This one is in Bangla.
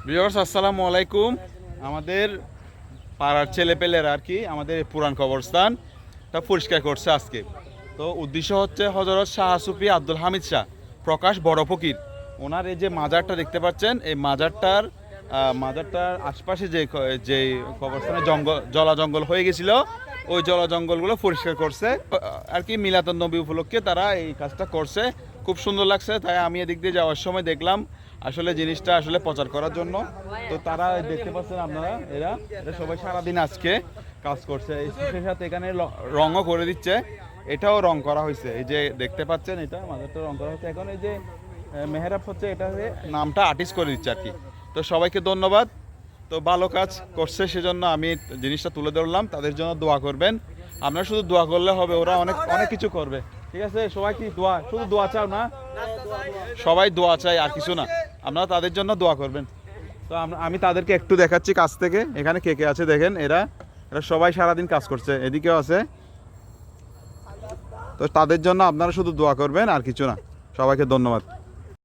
ভিউয়ার্স আসসালামু আলাইকুম। আমাদের পাড়ার ছেলেপেলেরা আর কি আমাদের পুরান কবরস্থানটা পরিষ্কার করছে আজকে। তো উদ্দেশ্য হচ্ছে হযরত শাহ সুফি আব্দুল হামিদ শাহ প্রকাশ বড় ফকির, ওনার এই যে মাজারটা দেখতে পাচ্ছেন, এই মাজারটার আশপাশে যে কবরস্থানে জলা জঙ্গল হয়ে গেছিল, ওই জলা জঙ্গলগুলো পরিষ্কার করছে আর কি। মিলাদুন নবী উপলক্ষে তারা এই কাজটা করছে, খুব সুন্দর লাগছে। তাই আমি এদিক দিয়ে যাওয়ার সময় দেখলাম আসলে জিনিসটা আসলে প্রচার করার জন্য। তো তারা দেখতে পাচ্ছেন আপনারা, এরা সবাই সারাদিন আজকে কাজ করছে। সেই সাথে এখানে রঙও করে দিচ্ছে, এটাও রং করা হয়েছে। এই যে দেখতে পাচ্ছেন, এটা মাজারটা রং করা হয়েছে। এখন এই যে মেহরাব হচ্ছে, এটা নামটা আর্টিস্ট করে দিচ্ছে আর কি। তো সবাইকে ধন্যবাদ। তো ভালো কাজ করছে, সেজন্য আমি জিনিসটা তুলে ধরলাম। তাদের জন্য দোয়া করবেন, আপনারা শুধু দোয়া করলে হবে, ওরা অনেক অনেক কিছু করবে। ঠিক আছে, সবাই কি দোয়া, শুধু দোয়া চাও না? সবাই দোয়া চাই, আর কিছু না। আপনারা তাদের জন্য দোয়া করবেন। তো আমি তাদেরকে একটু দেখাচ্ছি কাছ থেকে, এখানে কে কে আছে দেখেন। এরা সবাই সারাদিন কাজ করছে, এদিকেও আছে। তো তাদের জন্য আপনারা শুধু দোয়া করবেন, আর কিছু না। সবাইকে ধন্যবাদ।